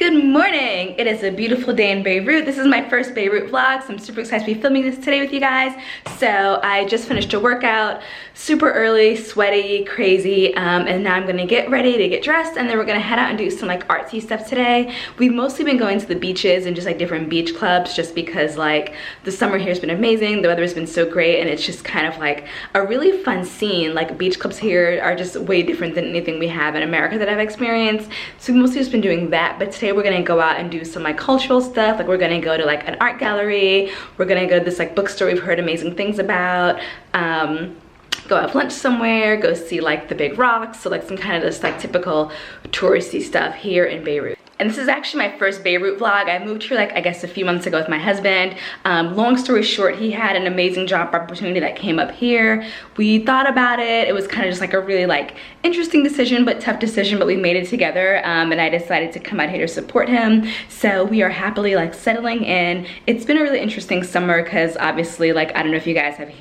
Good morning! It is a beautiful day in Beirut. This is my first Beirut vlog, so I'm super excited to be filming this today with you guys. So I just finished a workout, super early, sweaty, crazy, and now I'm gonna get ready to get dressed, and then we're gonna head out and do some like artsy stuff today. We've mostly been going to the beaches and just like different beach clubs just because like the summer here has been amazing, the weather has been so great, and it's just kind of like a really fun scene. Like beach clubs here are just way different than anything we have in America that I've experienced. So we've mostly just been doing that, but today we're gonna go out and do some like cultural stuff. Like we're gonna go to like an art gallery, we're gonna go to this like bookstore we've heard amazing things about, go have lunch somewhere, go see like the big rocks, so like some kind of this like typical touristy stuff here in Beirut. And this is actually my first Beirut vlog. I moved here like I guess a few months ago with my husband. Long story short, he had an amazing job opportunity that came up here. We thought about it. It was kind of just like a really like interesting decision but tough decision, but we made it together, and I decided to come out here to support him. So we are happily like settling in. It's been a really interesting summer because obviously like I don't know if you guys have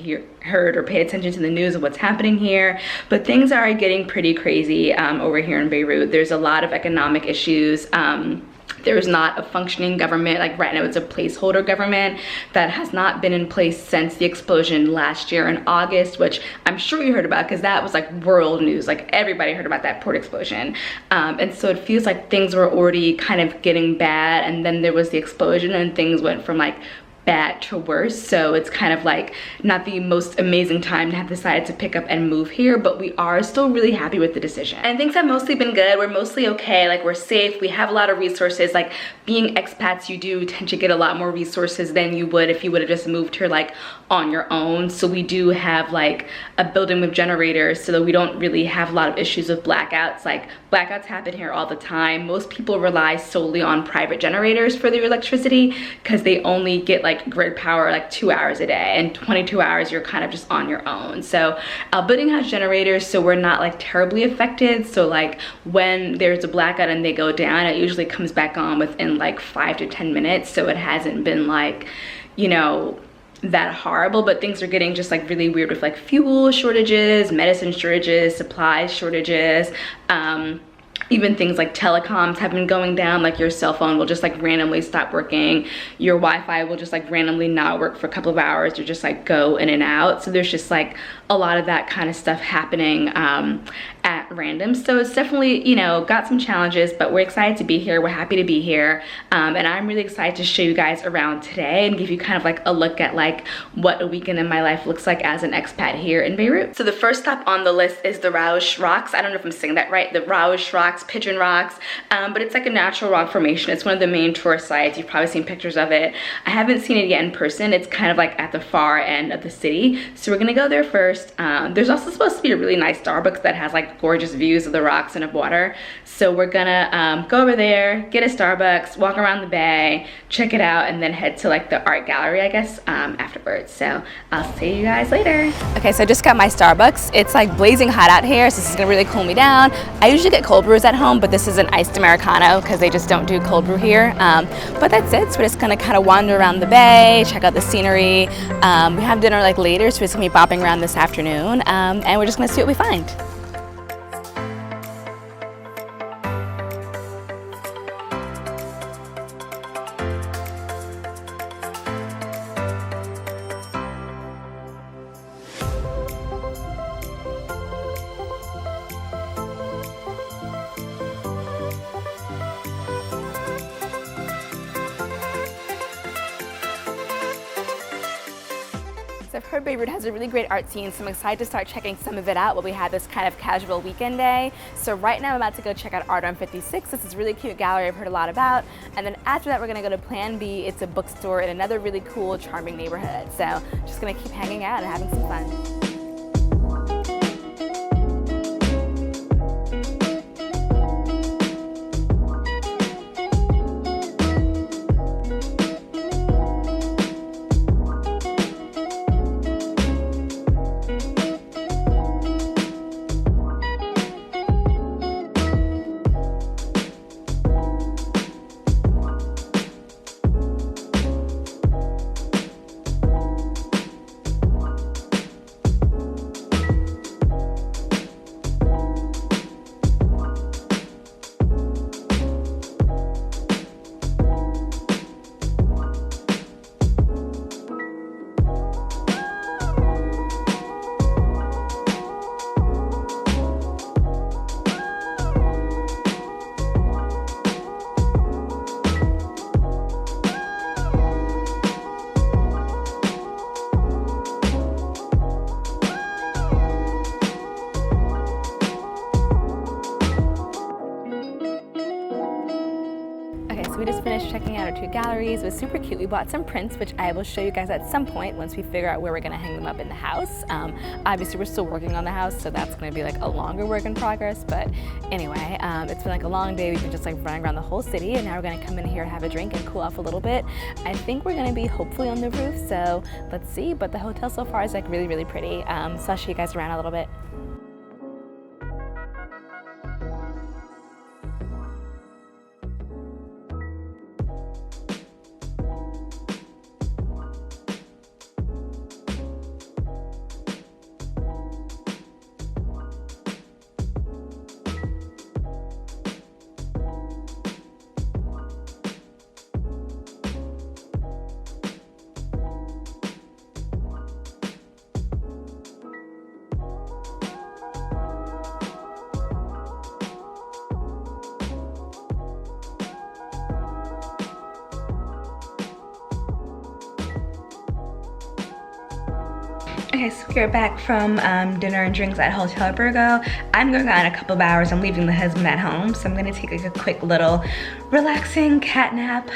heard or paid attention to the news of what's happening here, but things are getting pretty crazy over here in Beirut. There's a lot of economic issues. There's not a functioning government. Like right now it's a placeholder government that has not been in place since the explosion last year in August, which I'm sure you heard about because that was like world news. Like everybody heard about that port explosion. And so it feels like things were already kind of getting bad, and then there was the explosion and things went from like bad to worse. So it's kind of like not the most amazing time to have decided to pick up and move here, but we are still really happy with the decision. And things have mostly been good. We're mostly okay. Like we're safe. We have a lot of resources. Like being expats, you do tend to get a lot more resources than you would if you would have just moved here like on your own. So we do have like a building with generators so that we don't really have a lot of issues with blackouts. Like blackouts happen here all the time. Most people rely solely on private generators for their electricity because they only get like grid power like 2 hours a day, and 22 hours you're kind of just on your own. So our building has generators, so we're not like terribly affected. So like when there's a blackout and they go down, it usually comes back on within like 5 to 10 minutes. So it hasn't been like, you know, that horrible, but things are getting just like really weird with like fuel shortages, medicine shortages, supplies shortages. Even things like telecoms have been going down. Like your cell phone will just like randomly stop working. Your Wi-Fi will just like randomly not work for a couple of hours or just like go in and out. So there's just like a lot of that kind of stuff happening at random. So it's definitely, you know, got some challenges, but we're excited to be here. We're happy to be here. And I'm really excited to show you guys around today and give you kind of like a look at like what a weekend in my life looks like as an expat here in Beirut. So the first stop on the list is the Roushed Rocks. I don't know if I'm saying that right. The Roushed Rocks, Pigeon Rocks, but it's like a natural rock formation. It's one of the main tourist sites. You've probably seen pictures of it. I haven't seen it yet in person. It's kind of like at the far end of the city. So we're gonna go there first. There's also supposed to be a really nice Starbucks that has like gorgeous views of the rocks and of water. So we're gonna go over there, get a Starbucks, walk around the bay, check it out, and then head to like the art gallery, I guess, afterwards. So I'll see you guys later. Okay, so I just got my Starbucks. It's like blazing hot out here, so this is gonna really cool me down. I usually get cold brews at home, but this is an iced Americano because they just don't do cold brew here. But that's it. So we're just gonna kind of wander around the bay, check out the scenery. We have dinner like later, so we're just gonna be bopping around this afternoon, and we're just gonna see what we find. So I've heard Beirut has a really great art scene, so I'm excited to start checking some of it out while we have this kind of casual weekend day. So right now I'm about to go check out Art on 56. This is a really cute gallery I've heard a lot about. And then after that we're gonna go to Plan B. It's a bookstore in another really cool, charming neighborhood. So just gonna keep hanging out and having some fun. we just finished checking out our 2 galleries. It was super cute. We bought some prints, which I will show you guys at some point once we figure out where we're gonna hang them up in the house. Obviously we're still working on the house, so that's gonna be like a longer work in progress, but anyway, it's been like a long day. We've been just like running around the whole city, and now we're gonna come in here and have a drink and cool off a little bit. I think we're gonna be hopefully on the roof, so let's see, but the hotel so far is like really, really pretty. So I'll show you guys around a little bit. Okay, so we're back from dinner and drinks at Hotel Albergo. I'm going on in a couple of hours. I'm leaving the husband at home, so I'm gonna take like a quick little relaxing cat nap.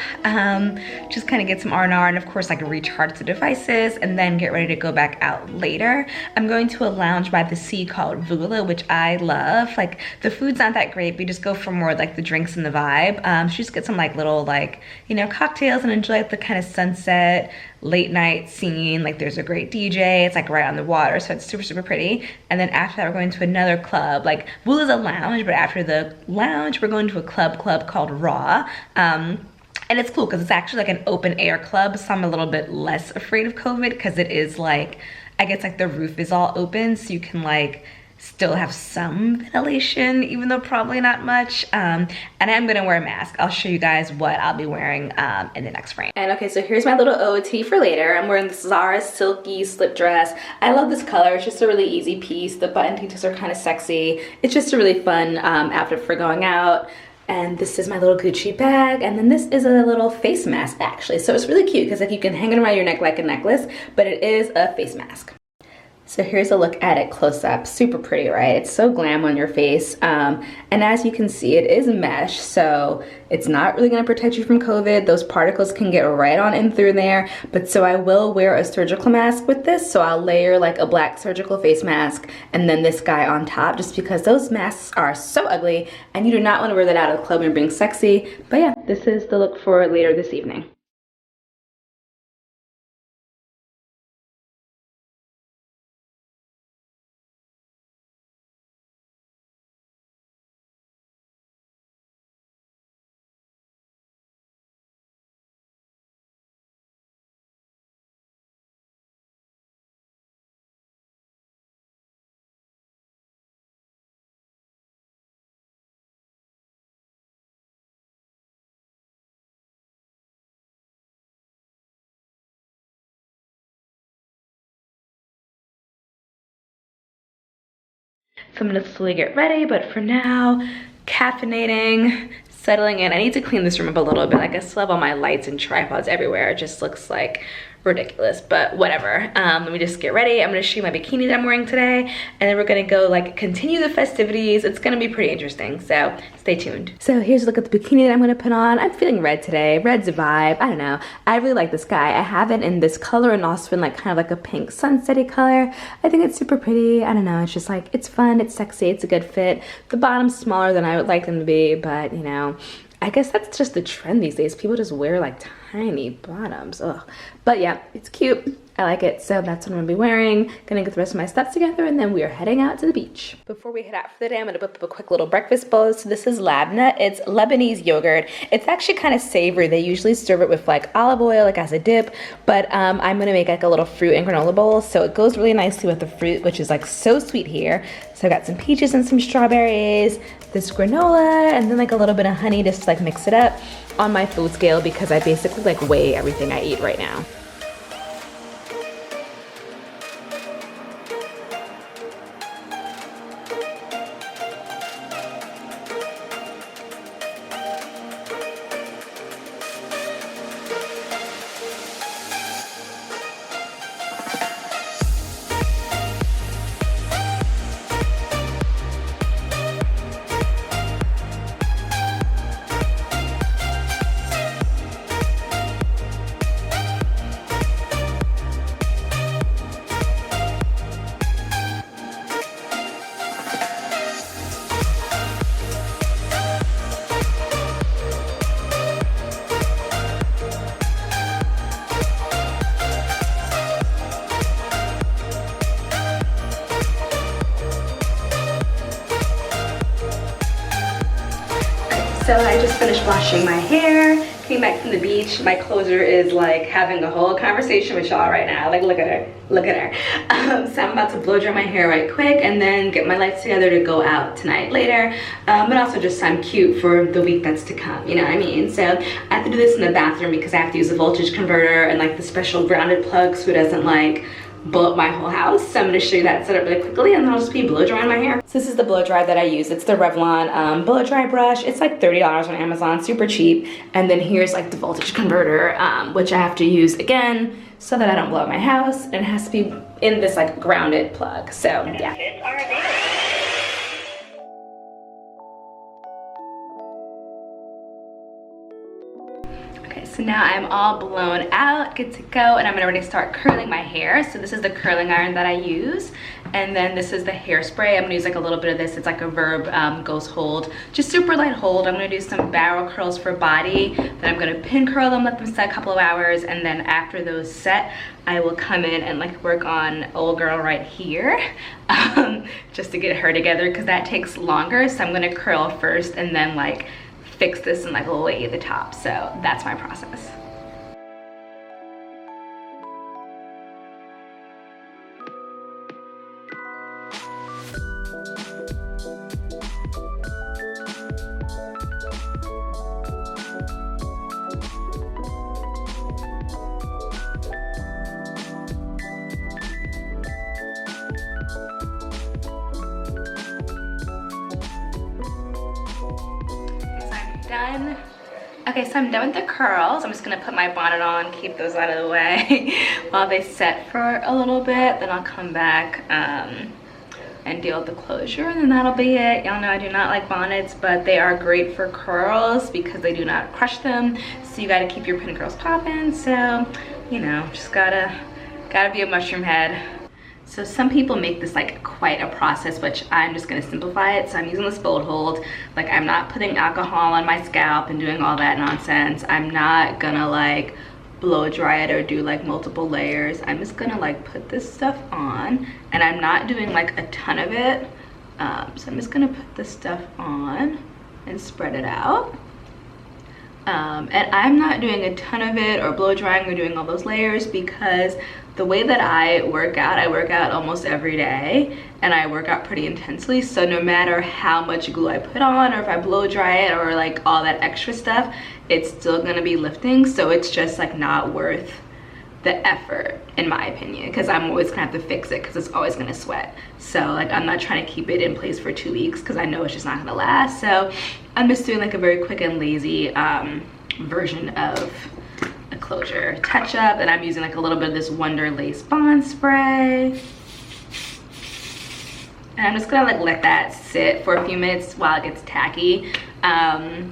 Just kind of get some R&R and of course like recharge the devices and then get ready to go back out later. I'm going to a lounge by the sea called Vula, which I love. Like the food's not that great, we just go for more like the drinks and the vibe. So just get some like little like, you know, cocktails and enjoy like the kind of sunset, late night scene. Like there's a great DJ, it's like right on the water, so it's super, super pretty. And then after that, we're going to another club. Like Vula's a lounge, but after the lounge, we're going to a club called Raw. And it's cool because it's actually like an open air club, so I'm a little bit less afraid of COVID because it is like, I guess like the roof is all open, so you can like still have some ventilation, even though probably not much. And I'm gonna wear a mask. I'll show you guys what I'll be wearing in the next frame. And okay, so here's my little OOT for later. I'm wearing this Zara silky slip dress. I love this color. It's just a really easy piece. The button details are kind of sexy. It's just a really fun outfit for going out. And this is my little Gucci bag, and then this is a little face mask actually. So it's really cute because like you can hang it around your neck like a necklace, but it is a face mask. So here's a look at it close up. Super pretty, right? It's so glam on your face. And as you can see, it is mesh, so it's not really gonna protect you from COVID. Those particles can get right on in through there. But so I will wear a surgical mask with this. So I'll layer like a black surgical face mask and then this guy on top, just because those masks are so ugly and you do not wanna wear that out of the club and being sexy. But yeah, this is the look for later this evening. So I'm gonna slowly get ready, but for now, caffeinating, settling in. I need to clean this room up a little bit. Like I still have all my lights and tripods everywhere. It just looks like ridiculous, but whatever. Let me just get ready. I'm gonna show you my bikini that I'm wearing today, and then we're gonna go like continue the festivities. It's gonna be pretty interesting, so stay tuned. So here's a look at the bikini that I'm gonna put on. I'm feeling red today. Red's a vibe. I don't know. I really like this guy. I have it in this color and also in like kind of like a pink sunsetty color. I think it's super pretty. I don't know. It's just like, it's fun. It's sexy. It's a good fit. The bottom's smaller than I would like them to be, but you know, I guess that's just the trend these days. People just wear like tiny bottoms. Ugh. But yeah, it's cute. I like it, so that's what I'm gonna be wearing. Gonna get the rest of my stuff together, and then we are heading out to the beach. Before we head out for the day, I'm gonna whip up a quick little breakfast bowl. So this is labna. It's Lebanese yogurt. It's actually kind of savory. They usually serve it with like olive oil, like as a dip, but I'm gonna make like a little fruit and granola bowl, so it goes really nicely with the fruit, which is like so sweet here. So I got some peaches and some strawberries, this granola, and then like a little bit of honey just to like mix it up on my food scale, because I basically like weigh everything I eat right now. So I just finished washing my hair, came back from the beach. My closer is like having a whole conversation with y'all right now. Like, look at her, look at her. So I'm about to blow dry my hair right quick and then get my life together to go out tonight later. But also just I'm cute for the week that's to come, you know what I mean? So I have to do this in the bathroom because I have to use a voltage converter and like the special grounded plug so it doesn't like blow up my whole house. So I'm gonna show you that setup really quickly and then I'll just be blow drying my hair. So this is the blow dry that I use. It's the Revlon blow dry brush. It's like $30 on Amazon, super cheap. And then here's like the voltage converter, which I have to use again so that I don't blow up my house. And it has to be in this like grounded plug, so yeah. So now I'm all blown out, good to go, and I'm gonna already start curling my hair. So this is the curling iron that I use, and then this is the hairspray. I'm gonna use like a little bit of this. It's like a Verb Ghost Hold, just super light hold. I'm gonna do some barrel curls for body, then I'm gonna pin curl them, let them set a couple of hours, and then after those set, I will come in and like work on old girl right here, just to get her together because that takes longer. So I'm gonna curl first and then like fix this and like lay the top. So that's my process. Done. Okay, so I'm done with the curls. I'm just gonna put my bonnet on, keep those out of the way while they set for a little bit. Then I'll come back and deal with the closure, and then that'll be it. Y'all know I do not like bonnets, but they are great for curls because they do not crush them. So you gotta keep your pin curls popping. So, you know, just gotta be a mushroom head. So some people make this like quite a process, which I'm just gonna simplify it. So I'm using this bolt hold. Like I'm not putting alcohol on my scalp and doing all that nonsense. I'm not gonna like blow dry it or do like multiple layers. I'm just gonna like put this stuff on, and I'm not doing like a ton of it. So I'm just gonna put this stuff on and spread it out. And I'm not doing a ton of it or blow drying or doing all those layers because the way that I work out almost every day, and I work out pretty intensely. So no matter how much glue I put on or if I blow dry it or like all that extra stuff, it's still gonna be lifting. So it's just like not worth the effort in my opinion, because I'm always gonna have to fix it because it's always gonna sweat. So like I'm not trying to keep it in place for 2 weeks because I know it's just not gonna last. So I'm just doing like a very quick and lazy version of a closure touch up, and I'm using like a little bit of this Wonder Lace Bond Spray. And I'm just gonna like let that sit for a few minutes while it gets tacky. And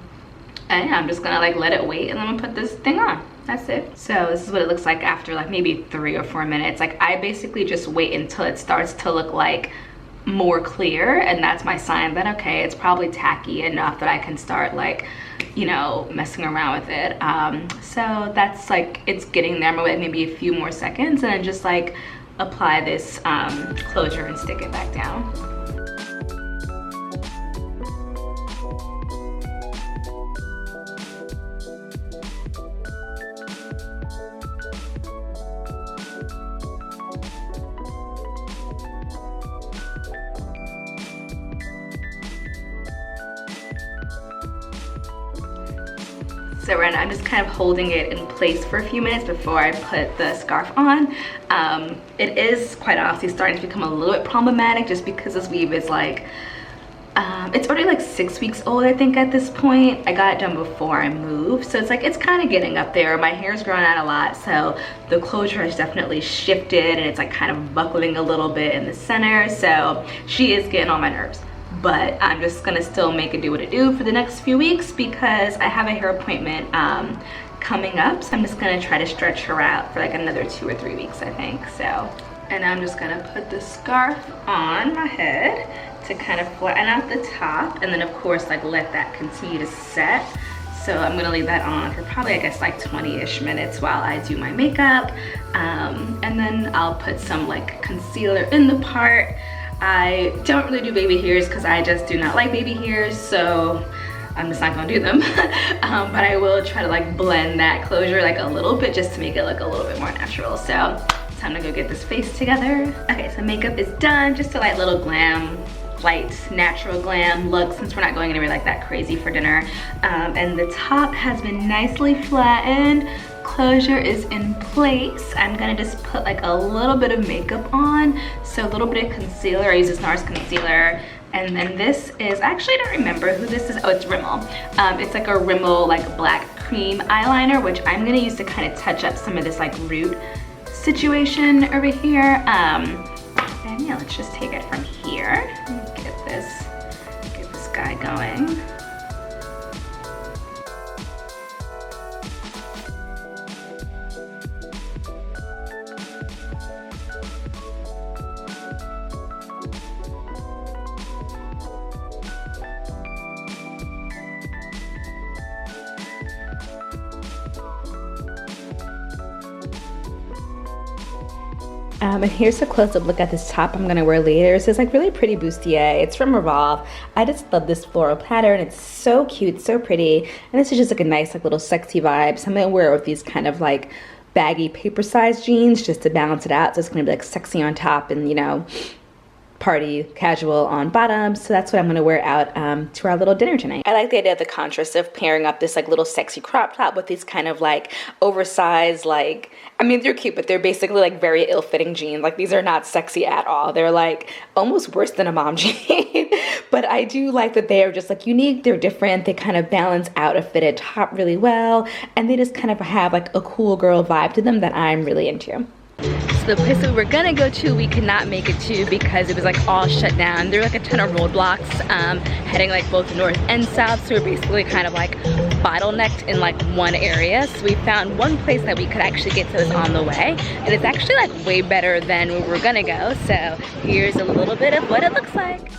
yeah, I'm just gonna like let it wait, and then I'm gonna put this thing on. That's it. So this is what it looks like after like maybe 3 or 4 minutes. Like I basically just wait until it starts to look like more clear, and that's my sign that okay, it's probably tacky enough that I can start like, you know, messing around with it. So that's like, it's getting there. I'm gonna wait maybe a few more seconds and then just like apply this closure and stick it back down. So right now I'm just kind of holding it in place for a few minutes before I put the scarf on. It is quite honestly starting to become a little bit problematic just because this weave is like, it's already like 6 weeks old I think at this point. I got it done before I moved, so it's like it's kind of getting up there. My hair's grown out a lot, so the closure has definitely shifted and it's like kind of buckling a little bit in the center. So she is getting on my nerves. But I'm just gonna still make it do what it do for the next few weeks because I have a hair appointment coming up. So I'm just gonna try to stretch her out for like another 2 or 3 weeks, I think. So, and I'm just gonna put the scarf on my head to kind of flatten out the top, and then of course like let that continue to set. So I'm gonna leave that on for probably I guess like 20-ish minutes while I do my makeup. And then I'll put some like concealer in the part. I don't really do baby hairs because I just do not like baby hairs, so I'm just not gonna do them. But I will try to like blend that closure like a little bit just to make it look a little bit more natural. So it's time to go get this face together. Okay, so makeup is done. Just a light little glam, light natural glam look since we're not going anywhere like that crazy for dinner. And the top has been nicely flattened. Closure is in place. I'm gonna just put like a little bit of makeup on. So a little bit of concealer. I use this NARS concealer. And then this is, actually I don't remember who this is. Oh, it's Rimmel. It's like a Rimmel like black cream eyeliner, which I'm gonna use to kind of touch up some of this like root situation over here. And yeah, let's just take it from here. Get this guy going. And here's a close-up look at this top I'm gonna wear later. So it's like really pretty bustier. It's from Revolve. I just love this floral pattern. It's so cute, so pretty. And this is just like a nice like little sexy vibe. So I'm gonna wear it with these kind of like baggy paper-sized jeans just to balance it out. So it's gonna be like sexy on top and, you know, party casual on bottom. So that's what I'm gonna wear out to our little dinner tonight. I like the idea of the contrast of pairing up this like little sexy crop top with these kind of like oversized, like, I mean, they're cute, but they're basically like very ill-fitting jeans. Like these are not sexy at all. They're like almost worse than a mom jean. But I do like that they are just like unique, they're different, they kind of balance out a fitted top really well, and they just kind of have like a cool girl vibe to them that I'm really into. So the place that we were gonna go to, we could not make it to because it was like all shut down. There were like a ton of roadblocks heading like both north and south. So we're basically kind of like bottlenecked in like one area. So we found one place that we could actually get to this on the way. And it's actually like way better than we were gonna go. So here's a little bit of what it looks like.